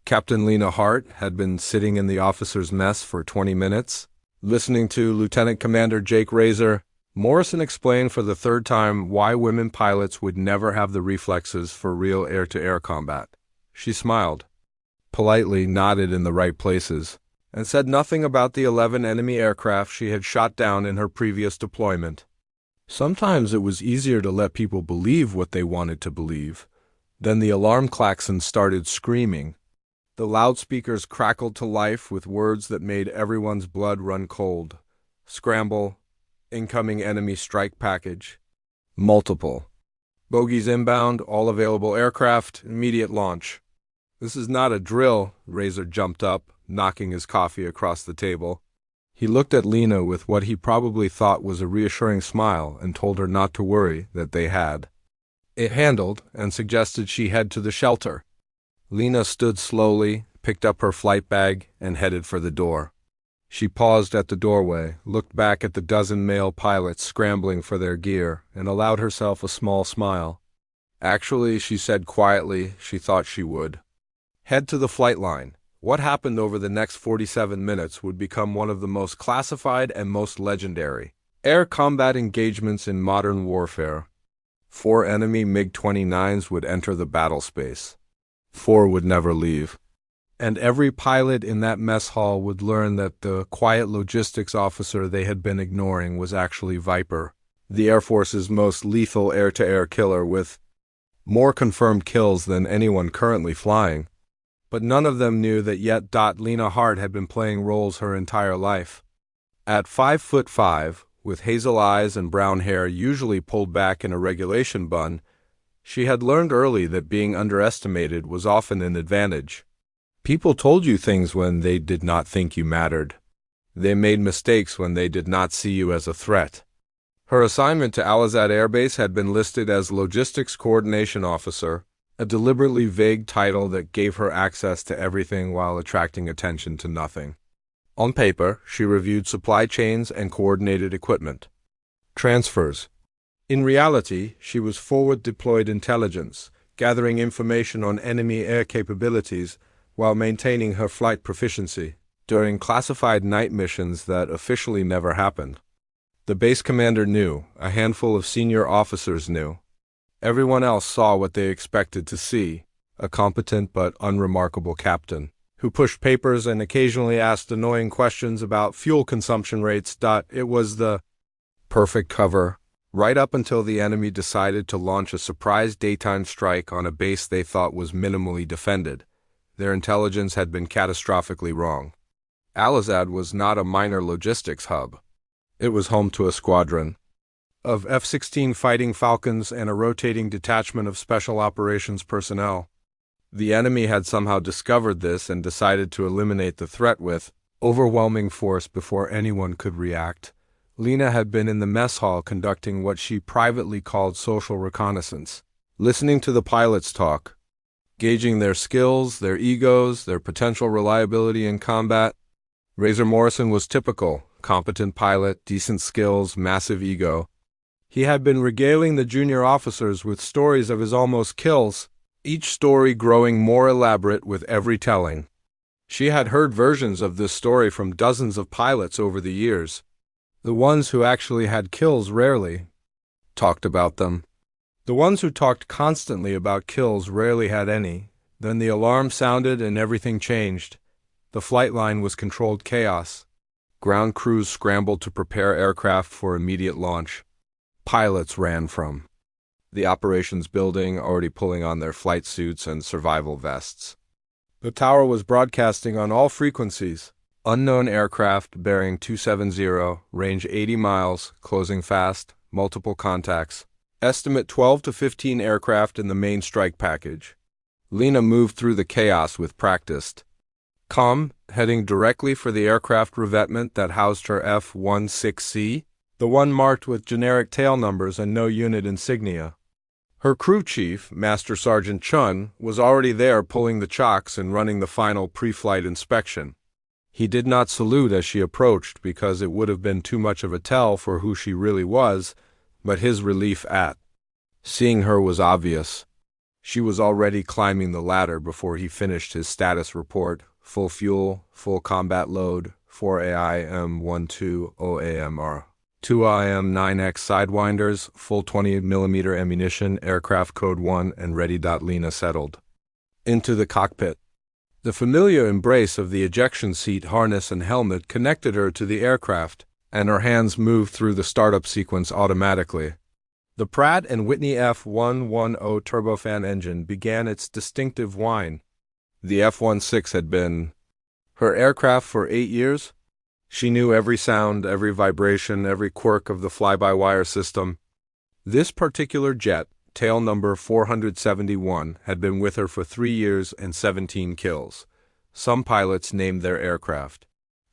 Captain Lena Hart had been sitting in the officers' mess for 20 minutes, listening to Lieutenant Commander Jake Razor. Morrison explained for the third time why women pilots would never have the reflexes for real air-to-air combat. She smiled, politely nodded in the right places, and said nothing about the 11 enemy aircraft she had shot down in her previous deployment. Sometimes it was easier to let people believe what they wanted to believe. Then the alarm klaxon started screaming. The loudspeakers crackled to life with words that made everyone's blood run cold. Scramble, incoming enemy strike package, multiple. Bogies inbound, all available aircraft, immediate launch. This is not a drill, Razor jumped up, knocking his coffee across the table. He looked at Lena with what he probably thought was a reassuring smile and told her not to worry that they had it handled and suggested she head to the shelter. Lena stood slowly, picked up her flight bag, and headed for the door. She paused at the doorway, looked back at the dozen male pilots scrambling for their gear, and allowed herself a small smile. Actually, she said quietly, she thought she would head to the flight line. What happened over the next 47 minutes would become one of the most classified and most legendary air combat engagements in modern warfare. 4 enemy MiG-29s would enter the battle space. 4 would never leave. And every pilot in that mess hall would learn that the quiet logistics officer they had been ignoring was actually Viper, the Air Force's most lethal air-to-air killer with more confirmed kills than anyone currently flying. But none of them knew that yet Lena Hart had been playing roles her entire life. At 5'5", with hazel eyes and brown hair usually pulled back in a regulation bun, she had learned early that being underestimated was often an advantage. People told you things when they did not think you mattered. They made mistakes when they did not see you as a threat. Her assignment to Alizad Air Base had been listed as Logistics Coordination Officer, a deliberately vague title that gave her access to everything while attracting attention to nothing. On paper, she reviewed supply chains and coordinated equipment transfers. In reality, she was forward-deployed intelligence, gathering information on enemy air capabilities while maintaining her flight proficiency during classified night missions that officially never happened. The base commander knew, a handful of senior officers knew. Everyone else saw what they expected to see, a competent but unremarkable captain, who pushed papers and occasionally asked annoying questions about fuel consumption rates. It was the perfect cover, right up until the enemy decided to launch a surprise daytime strike on a base they thought was minimally defended. Their intelligence had been catastrophically wrong. Alizad was not a minor logistics hub. It was home to a squadron of F-16 fighting Falcons and a rotating detachment of special operations personnel. The enemy had somehow discovered this and decided to eliminate the threat with overwhelming force before anyone could react. Lena had been in the mess hall conducting what she privately called social reconnaissance, listening to the pilots talk, gauging their skills, their egos, their potential reliability in combat. Razor Morrison was typical, competent pilot, decent skills, massive ego. He had been regaling the junior officers with stories of his almost kills, each story growing more elaborate with every telling. She had heard versions of this story from dozens of pilots over the years. The ones who actually had kills rarely talked about them. The ones who talked constantly about kills rarely had any. Then the alarm sounded and everything changed. The flight line was controlled chaos. Ground crews scrambled to prepare aircraft for immediate launch. Pilots ran from the operations building, already pulling on their flight suits and survival vests. The tower was broadcasting on all frequencies. Unknown aircraft bearing 270, range 80 miles, closing fast, multiple contacts. Estimate 12 to 15 aircraft in the main strike package. Lena moved through the chaos with practiced calm, heading directly for the aircraft revetment that housed her F-16C, the one marked with generic tail numbers and no unit insignia. Her crew chief, Master Sergeant Chun, was already there pulling the chocks and running the final pre-flight inspection. He did not salute as she approached because it would have been too much of a tell for who she really was, but his relief at seeing her was obvious. She was already climbing the ladder before he finished his status report. Full fuel, full combat load, 4 AIM-12 OAMR. 2 IM-9X Sidewinders, full 20mm ammunition, aircraft code 1 and ready. Lena settled into the cockpit. The familiar embrace of the ejection seat, harness, and helmet connected her to the aircraft, and her hands moved through the startup sequence automatically. The Pratt & Whitney F-110 turbofan engine began its distinctive whine. The F-16 had been her aircraft for 8 years. She knew every sound, every vibration, every quirk of the fly-by-wire system. This particular jet, tail number 471, had been with her for 3 years and 17 kills. Some pilots named their aircraft.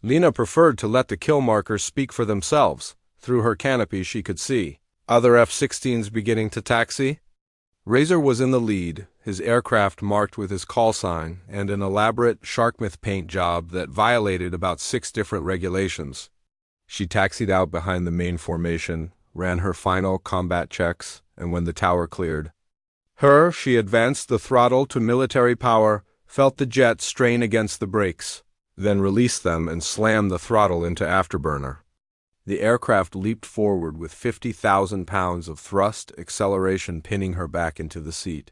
Lena preferred to let the kill markers speak for themselves. Through her canopy she could see other F-16s beginning to taxi. Razor was in the lead, his aircraft marked with his call sign and an elaborate sharkmouth paint job that violated about 6 different regulations. She taxied out behind the main formation, ran her final combat checks, and when the tower cleared she advanced the throttle to military power, felt the jet strain against the brakes, then released them and slammed the throttle into afterburner. The aircraft leaped forward with 50,000 pounds of thrust acceleration pinning her back into the seat.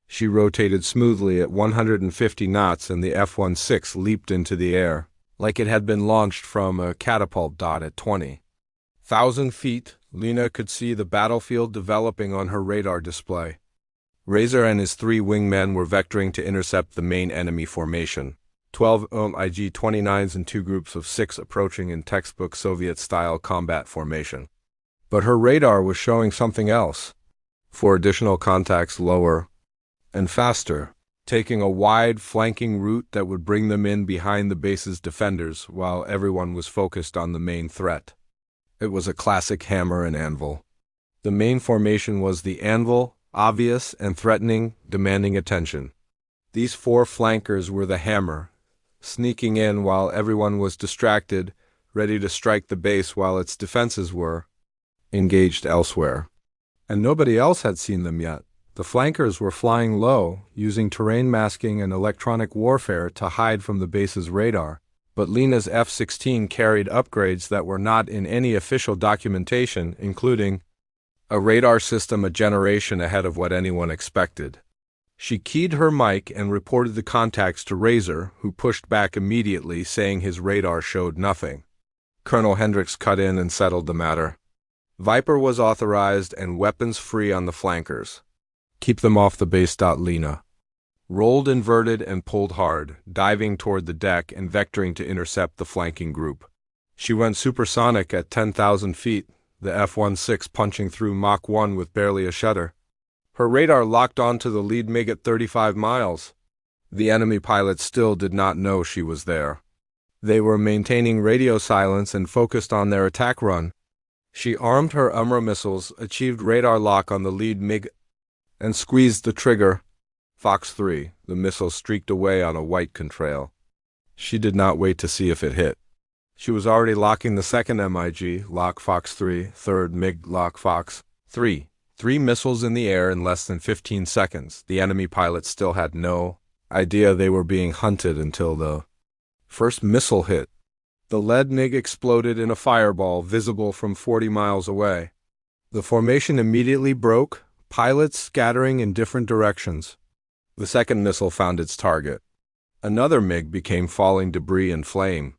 She rotated smoothly at 150 knots and the F-16 leaped into the air, like it had been launched from a catapult. At 20,000 feet, Lena could see the battlefield developing on her radar display. Razor and his 3 wingmen were vectoring to intercept the main enemy formation. 12 IG-29s and 2 groups of 6 approaching in textbook Soviet-style combat formation. But her radar was showing something else. 4 additional contacts lower and faster, taking a wide flanking route that would bring them in behind the base's defenders while everyone was focused on the main threat. It was a classic hammer and anvil. The main formation was the anvil, obvious and threatening, demanding attention. These 4 flankers were the hammer, sneaking in while everyone was distracted, ready to strike the base while its defenses were engaged elsewhere. And nobody else had seen them yet. The flankers were flying low, using terrain masking and electronic warfare to hide from the base's radar, but Lena's F-16 carried upgrades that were not in any official documentation, including a radar system a generation ahead of what anyone expected. She keyed her mic and reported the contacts to Razor, who pushed back immediately, saying his radar showed nothing. Colonel Hendricks cut in and settled the matter. Viper was authorized and weapons free on the flankers. Keep them off the base. Lena rolled inverted and pulled hard, diving toward the deck and vectoring to intercept the flanking group. She went supersonic at 10,000 feet, the F-16 punching through Mach 1 with barely a shudder. Her radar locked onto the lead MiG at 35 miles. The enemy pilots still did not know she was there. They were maintaining radio silence and focused on their attack run. She armed her UMRA missiles, achieved radar lock on the lead MiG, and squeezed the trigger. Fox 3, the missile streaked away on a white contrail. She did not wait to see if it hit. She was already locking the second MiG, lock Fox 3, third MiG, lock Fox 3. 3 missiles in the air in less than 15 seconds. The enemy pilots still had no idea they were being hunted until the first missile hit. The lead MiG exploded in a fireball visible from 40 miles away. The formation immediately broke, pilots scattering in different directions. The second missile found its target. Another MiG became falling debris and flame.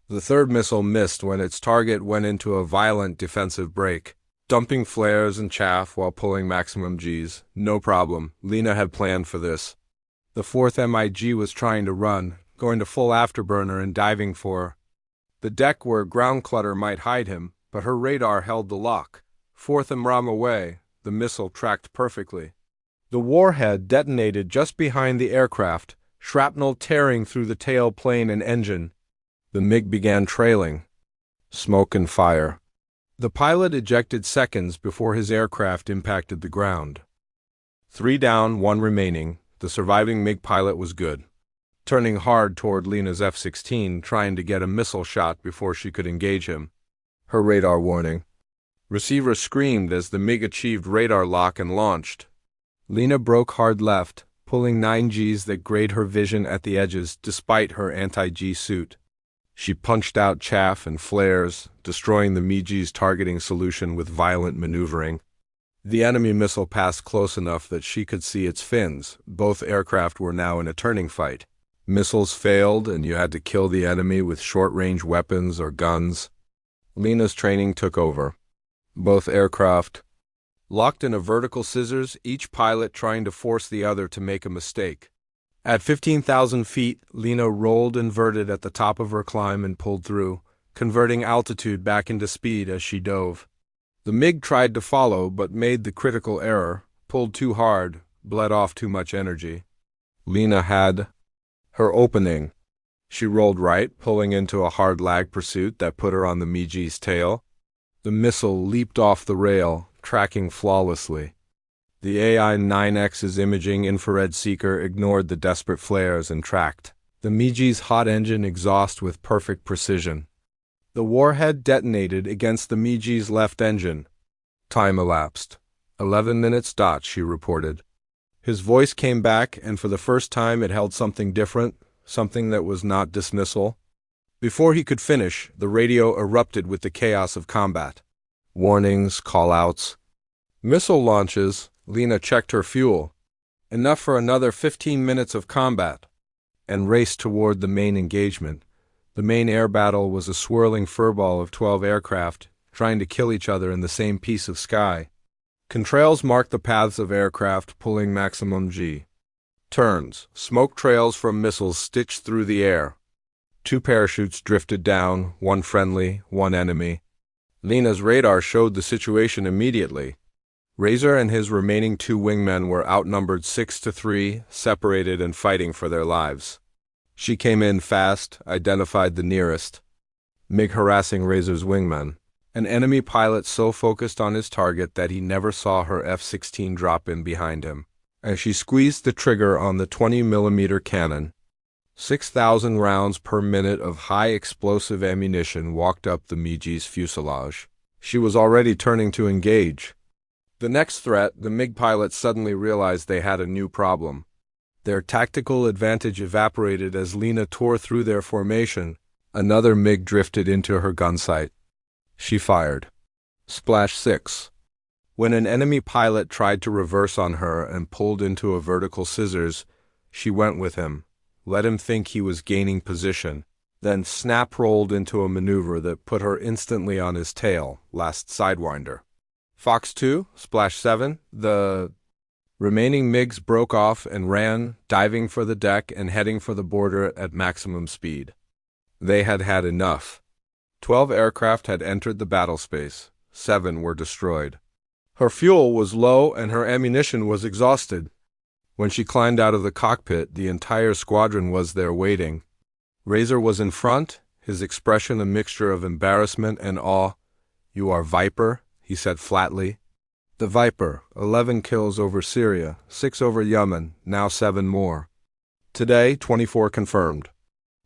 The third missile missed when its target went into a violent defensive break, dumping flares and chaff while pulling maximum Gs. No problem, Lena had planned for this. The 4th MiG was trying to run, going to full afterburner and diving for the deck where ground clutter might hide him, but her radar held the lock. 4th MRAM away, the missile tracked perfectly. The warhead detonated just behind the aircraft, shrapnel tearing through the tail plane and engine. The MiG began trailing. Smoke and fire. The pilot ejected seconds before his aircraft impacted the ground. 3 down, 1 remaining. The surviving MiG pilot was good. Turning hard toward Lena's F-16, trying to get a missile shot before she could engage him. Her radar warning. Receiver screamed as the MiG achieved radar lock and launched. Lena broke hard left, pulling 9Gs that grayed her vision at the edges despite her anti-G suit. She punched out chaff and flares, destroying the MiGs' targeting solution with violent maneuvering. The enemy missile passed close enough that she could see its fins. Both aircraft were now in a turning fight. Missiles failed, and you had to kill the enemy with short-range weapons or guns. Lena's training took over. Both aircraft locked in a vertical scissors, each pilot trying to force the other to make a mistake. At 15,000 feet, Lena rolled inverted at the top of her climb and pulled through, converting altitude back into speed as she dove. The MiG tried to follow but made the critical error, pulled too hard, bled off too much energy. Lena had her opening. She rolled right, pulling into a hard lag pursuit that put her on the MiG's tail. The missile leaped off the rail, tracking flawlessly. The AI-9X's imaging infrared seeker ignored the desperate flares and tracked the MiG's hot engine exhaust with perfect precision. The warhead detonated against the MiG's left engine. Time elapsed. 11 minutes. She reported. His voice came back, and for the first time it held something different, something that was not dismissal. Before he could finish, the radio erupted with the chaos of combat. Warnings, call-outs, missile launches. Lena checked her fuel. Enough for another 15 minutes of combat, and raced toward the main engagement. The main air battle was a swirling furball of 12 aircraft, trying to kill each other in the same piece of sky. Contrails marked the paths of aircraft pulling maximum G. Turns, smoke trails from missiles stitched through the air. 2 parachutes drifted down, one friendly, one enemy. Lena's radar showed the situation immediately. Razor and his remaining 2 wingmen were outnumbered 6-3, separated and fighting for their lives. She came in fast, identified the nearest MiG harassing Razor's wingmen. An enemy pilot so focused on his target that he never saw her F-16 drop in behind him. As she squeezed the trigger on the 20mm cannon, 6,000 rounds per minute of high explosive ammunition walked up the MiG's fuselage. She was already turning to engage. The next threat, the MiG pilots suddenly realized they had a new problem. Their tactical advantage evaporated as Lena tore through their formation. Another MiG drifted into her gun sight. She fired. Splash 6. When an enemy pilot tried to reverse on her and pulled into a vertical scissors, she went with him, let him think he was gaining position, then snap-rolled into a maneuver that put her instantly on his tail, last Sidewinder. Fox 2, Splash 7, the remaining MiGs broke off and ran, diving for the deck and heading for the border at maximum speed. They had had enough. 12 aircraft had entered the battle space. 7 were destroyed. Her fuel was low and her ammunition was exhausted. When she climbed out of the cockpit, the entire squadron was there waiting. Razor was in front, his expression a mixture of embarrassment and awe. "You are Viper?" he said flatly. "The Viper, 11 kills over Syria, 6 over Yemen, now 7 more. Today, 24 confirmed.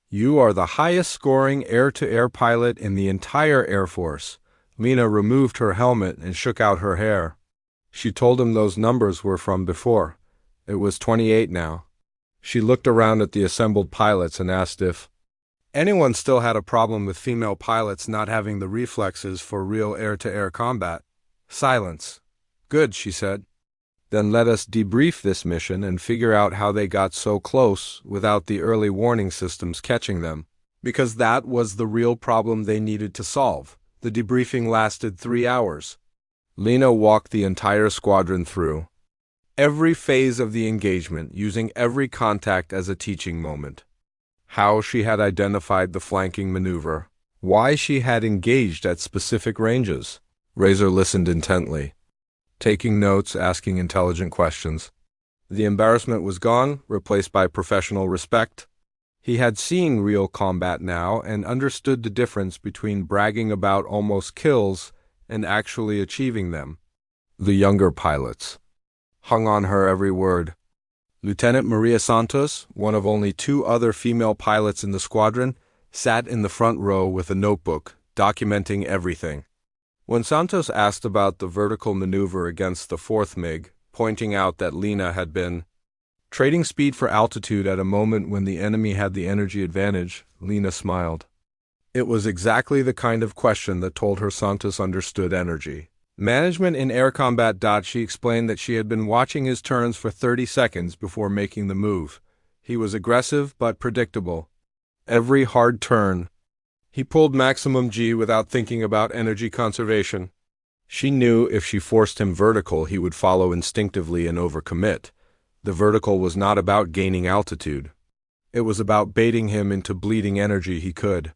You are the highest-scoring air-to-air pilot in the entire Air Force." Lena removed her helmet and shook out her hair. She told him those numbers were from before. It was 28 now. She looked around at the assembled pilots and asked if anyone still had a problem with female pilots not having the reflexes for real air-to-air combat. Silence. "Good," she said. "Then let us debrief this mission and figure out how they got so close without the early warning systems catching them. Because that was the real problem they needed to solve." The debriefing lasted 3 hours. Lena walked the entire squadron through every phase of the engagement, using every contact as a teaching moment. How she had identified the flanking maneuver. Why she had engaged at specific ranges. Razor listened intently, taking notes, asking intelligent questions. The embarrassment was gone, replaced by professional respect. He had seen real combat now and understood the difference between bragging about almost kills and actually achieving them. The younger pilots hung on her every word. Lieutenant Maria Santos, one of only 2 other female pilots in the squadron, sat in the front row with a notebook, documenting everything. When Santos asked about the vertical maneuver against the 4th MiG, pointing out that Lena had been trading speed for altitude at a moment when the enemy had the energy advantage. Lena smiled. It was exactly the kind of question that told her Santos understood energy management in air combat. She explained that she had been watching his turns for 30 seconds before making the move. He was aggressive but predictable. Every hard turn, he pulled maximum G without thinking about energy conservation. She knew if she forced him vertical, he would follow instinctively and overcommit. The vertical was not about gaining altitude. It was about baiting him into bleeding energy he could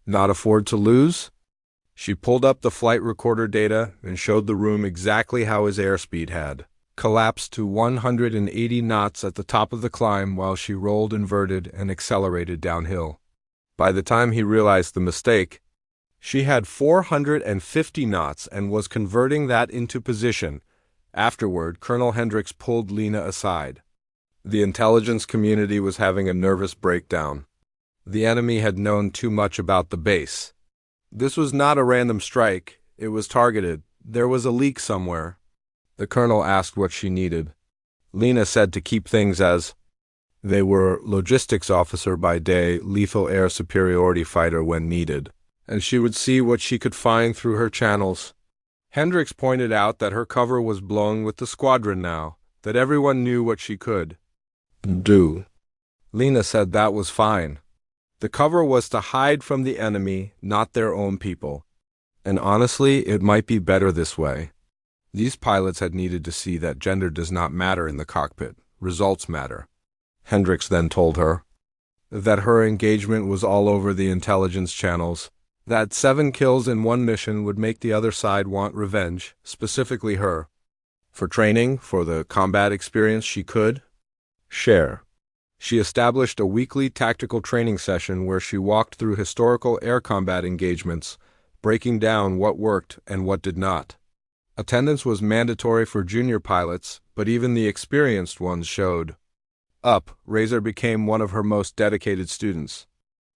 not afford to lose. She pulled up the flight recorder data and showed the room exactly how his airspeed had collapsed to 180 knots at the top of the climb while she rolled inverted and accelerated downhill. By the time he realized the mistake, she had 450 knots and was converting that into position. Afterward, Colonel Hendricks pulled Lena aside. The intelligence community was having a nervous breakdown. The enemy had known too much about the base. This was not a random strike. It was targeted. There was a leak somewhere. The colonel asked what she needed. Lena said to keep things as they were: logistics officer by day, lethal air superiority fighter when needed, and she would see what she could find through her channels. Hendricks pointed out that her cover was blown with the squadron now, that everyone knew what she could do. Lena said that was fine. The cover was to hide from the enemy, not their own people. And honestly, it might be better this way. These pilots had needed to see that gender does not matter in the cockpit. Results matter. Hendricks then told her that her engagement was all over the intelligence channels, that 7 kills in one mission would make the other side want revenge, specifically her. For training, for the combat experience she could share. She established a weekly tactical training session where she walked through historical air combat engagements, breaking down what worked and what did not. Attendance was mandatory for junior pilots, but even the experienced ones showed up. Razor became one of her most dedicated students.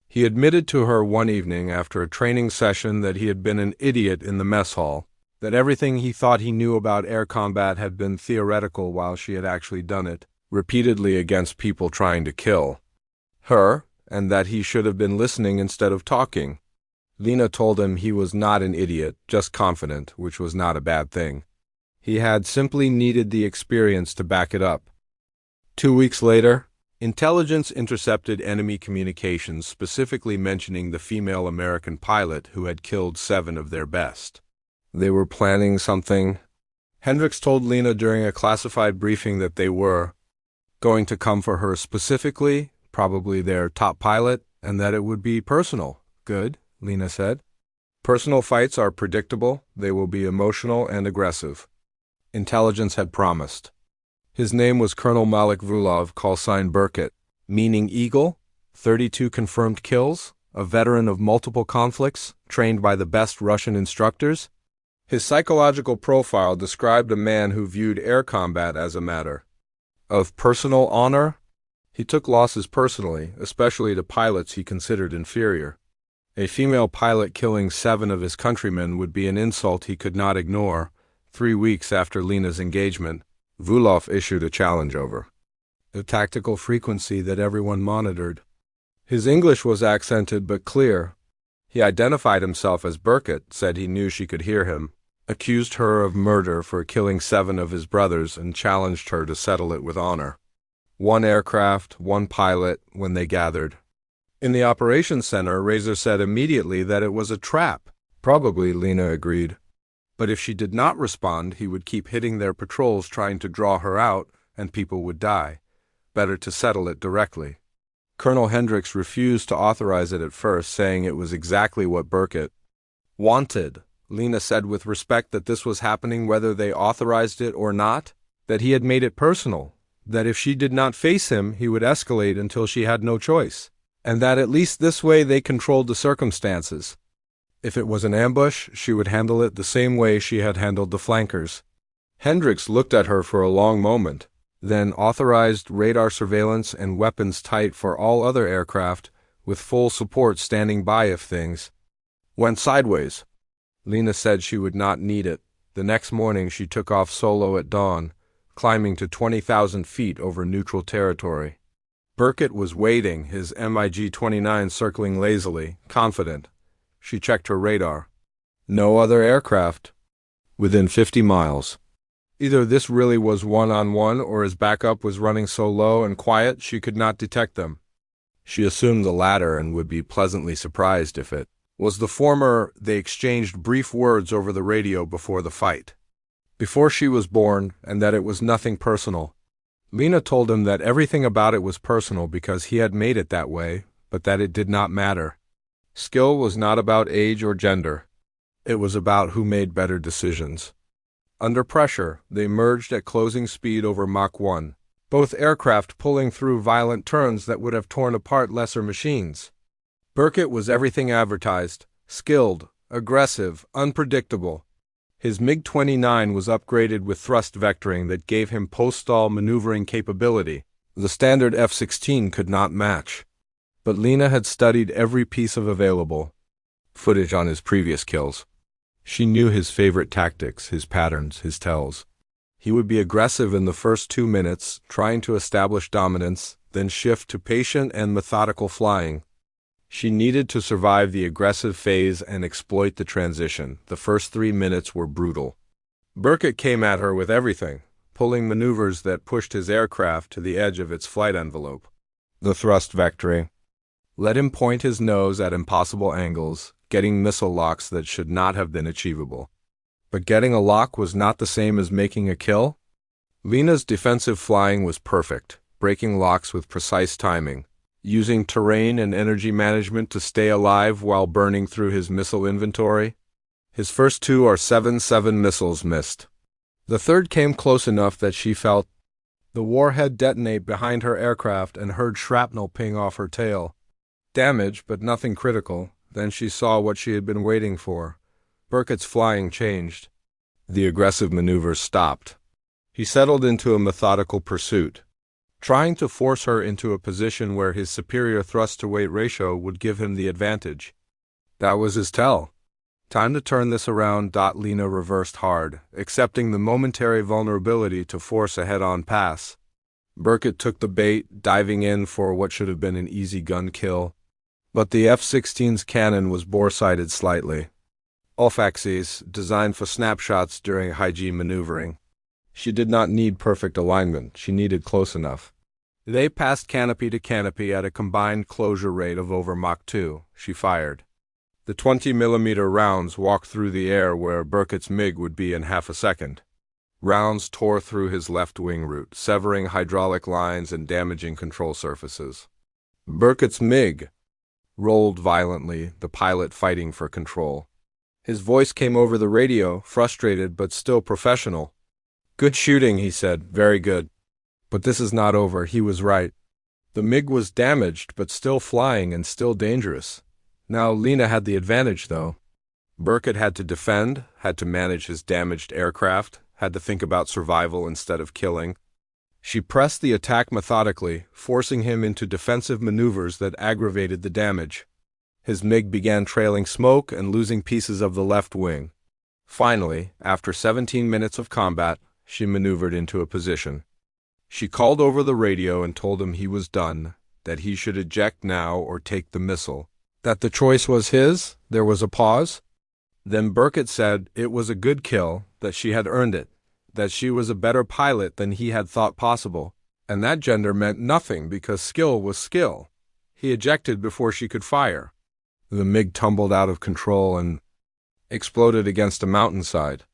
He admitted to her one evening after a training session that he had been an idiot in the mess hall, that everything he thought he knew about air combat had been theoretical while she had actually done it repeatedly against people trying to kill her, and that he should have been listening instead of talking. Lena told him he was not an idiot, just confident, which was not a bad thing. He had simply needed the experience to back it up. 2 weeks later, intelligence intercepted enemy communications, specifically mentioning the female American pilot who had killed 7 of their best. They were planning something. Hendricks told Lena during a classified briefing that they were going to come for her specifically, probably their top pilot, and that it would be personal. Good, Lena said. Personal fights are predictable. They will be emotional and aggressive. Intelligence had promised. His name was Colonel Malik Vulov, call sign Burkett, meaning eagle, 32 confirmed kills, a veteran of multiple conflicts, trained by the best Russian instructors. His psychological profile described a man who viewed air combat as a matter of personal honor. He took losses personally, especially to pilots he considered inferior. A female pilot killing 7 of his countrymen would be an insult he could not ignore. 3 weeks after Lena's engagement, Vulov issued a challenge over the tactical frequency that everyone monitored. His English was accented but clear. He identified himself as Burkett, said he knew she could hear him, accused her of murder for killing 7 of his brothers, and challenged her to settle it with honor. 1 aircraft, 1 pilot, when they gathered. In the operations center, Razor said immediately that it was a trap. Probably, Lena agreed. But if she did not respond, he would keep hitting their patrols trying to draw her out, and people would die. Better to settle it directly. Colonel Hendricks refused to authorize it at first, saying it was exactly what Burkett wanted. Lena said with respect that this was happening whether they authorized it or not, that he had made it personal, that if she did not face him, he would escalate until she had no choice, and that at least this way they controlled the circumstances. If it was an ambush, she would handle it the same way she had handled the flankers. Hendricks looked at her for a long moment, then authorized radar surveillance and weapons tight for all other aircraft, with full support standing by if things went sideways. Lena said she would not need it. The next morning she took off solo at dawn, climbing to 20,000 feet over neutral territory. Burkett was waiting, his MiG-29 circling lazily, confident. She checked her radar. No other aircraft. Within 50 miles. Either this really was one-on-one, or his backup was running so low and quiet she could not detect them. She assumed the latter and would be pleasantly surprised if it was the former. They exchanged brief words over the radio before the fight. Before she was born, and that it was nothing personal. Lena told him that everything about it was personal because he had made it that way, but that it did not matter. Skill was not about age or gender. It was about who made better decisions. Under pressure, they merged at closing speed over Mach 1, both aircraft pulling through violent turns that would have torn apart lesser machines. Burkett was everything advertised: skilled, aggressive, unpredictable. His MiG-29 was upgraded with thrust vectoring that gave him post-stall maneuvering capability. The standard F-16 could not match. But Lena had studied every piece of available footage on his previous kills. She knew his favorite tactics, his patterns, his tells. He would be aggressive in the first 2 minutes, trying to establish dominance, then shift to patient and methodical flying. She needed to survive the aggressive phase and exploit the transition. The first 3 minutes were brutal. Burkett came at her with everything, pulling maneuvers that pushed his aircraft to the edge of its flight envelope. The thrust vectoring let him point his nose at impossible angles, getting missile locks that should not have been achievable. But getting a lock was not the same as making a kill. Lena's defensive flying was perfect, breaking locks with precise timing, using terrain and energy management to stay alive while burning through his missile inventory. His first 2 or 7 missiles missed. The third came close enough that she felt the warhead detonate behind her aircraft and heard shrapnel ping off her tail. Damage, but nothing critical. Then she saw what she had been waiting for. Burkett's flying changed. The aggressive maneuvers stopped. He settled into a methodical pursuit, trying to force her into a position where his superior thrust-to-weight ratio would give him the advantage. That was his tell. Time to turn this around. Lena reversed hard, accepting the momentary vulnerability to force a head-on pass. Burkett took the bait, diving in for what should have been an easy gun kill. But the F-16's cannon was bore-sighted slightly. Off-axis, designed for snapshots during high-G maneuvering. She did not need perfect alignment. She needed close enough. They passed canopy to canopy at a combined closure rate of over Mach 2. She fired. The 20mm rounds walked through the air where Burkett's MiG would be in half a second. Rounds tore through his left wing root, severing hydraulic lines and damaging control surfaces. Burkett's MiG rolled violently, the pilot fighting for control. His voice came over the radio, frustrated but still professional. "Good shooting," he said. "Very good. But this is not over." He was right. The MiG was damaged, but still flying and still dangerous. Now Lena had the advantage, though. Burkett had to defend, had to manage his damaged aircraft, had to think about survival instead of killing. She pressed the attack methodically, forcing him into defensive maneuvers that aggravated the damage. His MiG began trailing smoke and losing pieces of the left wing. Finally, after 17 minutes of combat, she maneuvered into a position. She called over the radio and told him he was done, that he should eject now or take the missile. That the choice was his. There was a pause. Then Burkett said it was a good kill, that she had earned it, that she was a better pilot than he had thought possible, and that gender meant nothing because skill was skill. He ejected before she could fire. The MiG tumbled out of control and exploded against a mountainside.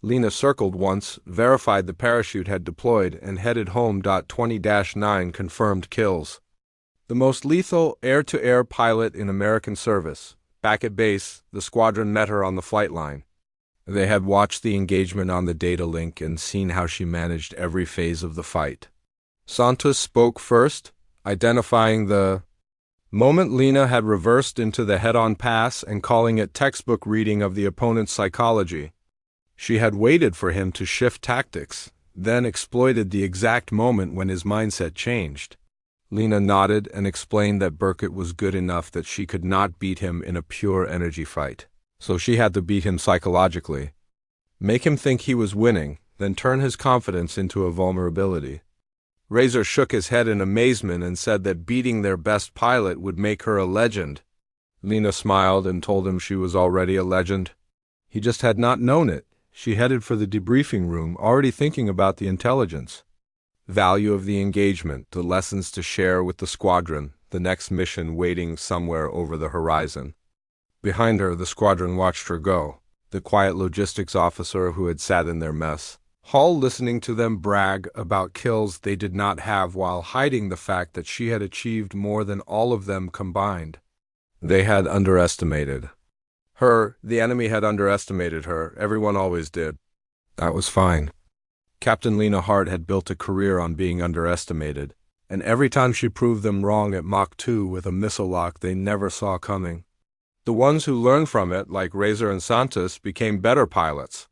Lena circled once, verified the parachute had deployed, and headed home. 20-9 confirmed kills. The most lethal air-to-air pilot in American service. Back at base, the squadron met her on the flight line. They had watched the engagement on the data link and seen how she managed every phase of the fight. Santos spoke first, identifying the moment Lena had reversed into the head-on pass and calling it textbook reading of the opponent's psychology. She had waited for him to shift tactics, then exploited the exact moment when his mindset changed. Lena nodded and explained that Burkett was good enough that she could not beat him in a pure energy fight. So she had to beat him psychologically. Make him think he was winning, then turn his confidence into a vulnerability. Razor shook his head in amazement and said that beating their best pilot would make her a legend. Lena smiled and told him she was already a legend. He just had not known it. She headed for the debriefing room, already thinking about the intelligence. Value of the engagement, the lessons to share with the squadron, the next mission waiting somewhere over the horizon. Behind her, the squadron watched her go, the quiet logistics officer who had sat in their mess. Hall listening to them brag about kills they did not have while hiding the fact that she had achieved more than all of them combined. They had underestimated her. The enemy had underestimated her. Everyone always did. That was fine. Captain Lena Hart had built a career on being underestimated, and every time she proved them wrong at Mach 2 with a missile lock they never saw coming. The ones who learned from it, like Razor and Santos, became better pilots.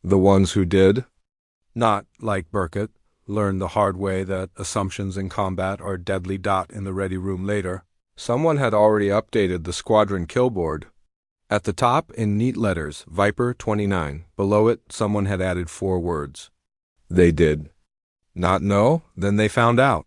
The ones who did not, like Burkett, learned the hard way that assumptions in combat are deadly. In the ready room later, someone had already updated the squadron kill board. At the top, in neat letters, Viper 29. Below it, someone had added 4 words. They did not know, then they found out.